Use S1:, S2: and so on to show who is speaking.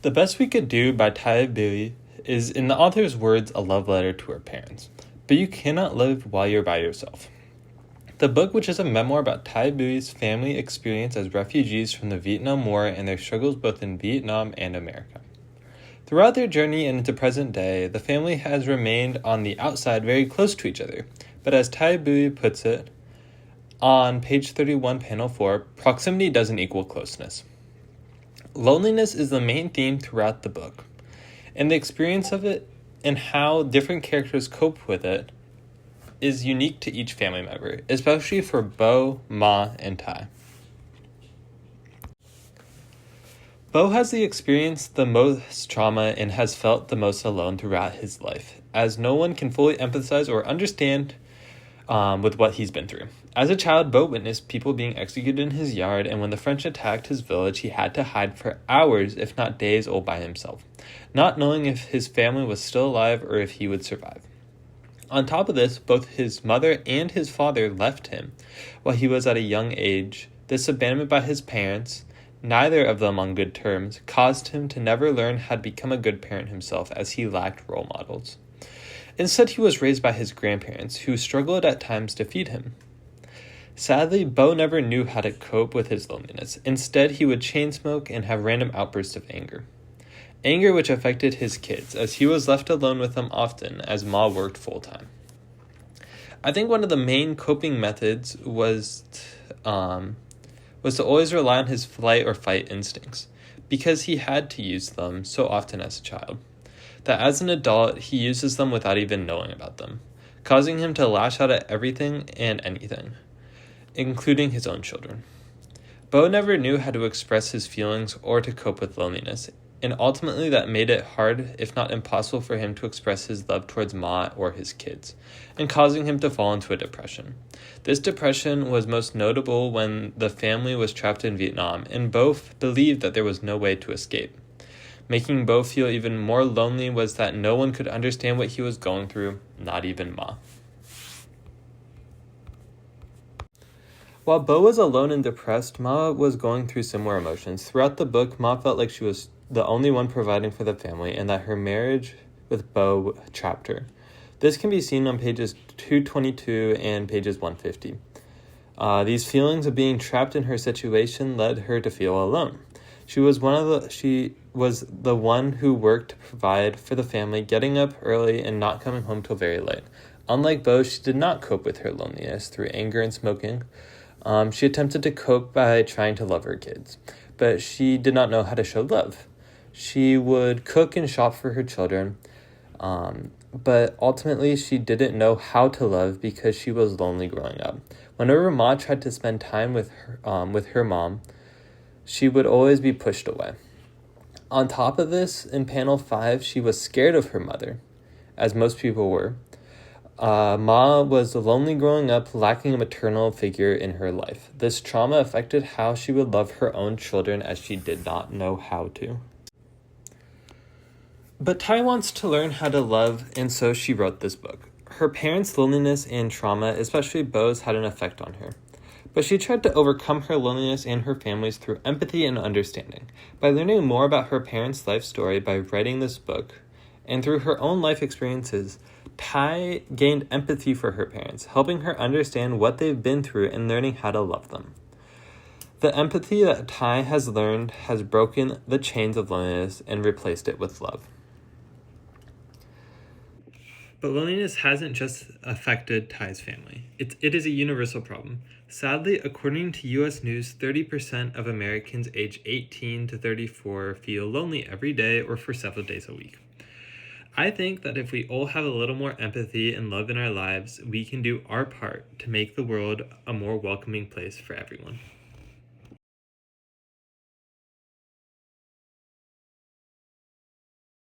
S1: The Best We Could Do by Tai Bui is, in the author's words, a love letter to her parents. But you cannot live while you're by yourself. The book, which is a memoir about Tai Bui's family experience as refugees from the Vietnam War and their struggles both in Vietnam and America. Throughout their journey and into present day, the family has remained on the outside very close to each other. But as Tai Bui puts it on page 31, panel 4, proximity doesn't equal closeness. Loneliness is the main theme throughout the book, and the experience of it and how different characters cope with it is unique to each family member, especially for Bo, Ma, and Tai. Bo has experienced the most trauma and has felt the most alone throughout his life, as no one can fully empathize or understand with what he's been through. As a child, Bo witnessed people being executed in his yard, and when the French attacked his village, he had to hide for hours, if not days, all by himself, not knowing if his family was still alive or if he would survive. On top of this, both his mother and his father left him while he was at a young age. This abandonment by his parents, neither of them on good terms, caused him to never learn how to become a good parent himself, as he lacked role models. Instead, he was raised by his grandparents, who struggled at times to feed him. Sadly, Bo never knew how to cope with his loneliness. Instead, he would chain smoke and have random outbursts of anger. Anger which affected his kids, as he was left alone with them often, as Ma worked full-time. I think one of the main coping methods was to always rely on his flight or fight instincts, because he had to use them so often as a child, that as an adult he uses them without even knowing about them, causing him to lash out at everything and anything, including his own children. Bo never knew how to express his feelings or to cope with loneliness, and ultimately that made it hard, if not impossible, for him to express his love towards Ma or his kids, and causing him to fall into a depression. This depression was most notable when the family was trapped in Vietnam, and Bo believed that there was no way to escape. Making Bo feel even more lonely was that no one could understand what he was going through, not even Ma. While Bo was alone and depressed, Ma was going through similar emotions. Throughout the book, Ma felt like she was the only one providing for the family, and that her marriage with Bo trapped her. This can be seen on pages 222 and pages 150. These feelings of being trapped in her situation led her to feel alone. She was the one who worked to provide for the family, getting up early and not coming home till very late. Unlike Bo, she did not cope with her loneliness through anger and smoking. She attempted to cope by trying to love her kids, but she did not know how to show love. She would cook and shop for her children, but ultimately she didn't know how to love because she was lonely growing up. Whenever Ma tried to spend time with her mom, she would always be pushed away. On top of this, in panel 5, she was scared of her mother, as most people were. Ma was lonely growing up, lacking a maternal figure in her life. This trauma affected how she would love her own children, as she did not know how to. But Tai wants to learn how to love, and so she wrote this book. Her parents' loneliness and trauma, especially Bo's, had an effect on her. But she tried to overcome her loneliness and her family's through empathy and understanding. By learning more about her parents' life story by writing this book, and through her own life experiences, Tai gained empathy for her parents, helping her understand what they've been through and learning how to love them. The empathy that Tai has learned has broken the chains of loneliness and replaced it with love. But loneliness hasn't just affected Tai's family. It is a universal problem. Sadly, according to U.S. News, 30% of Americans aged 18 to 34 feel lonely every day or for several days a week. I think that if we all have a little more empathy and love in our lives, we can do our part to make the world a more welcoming place for everyone.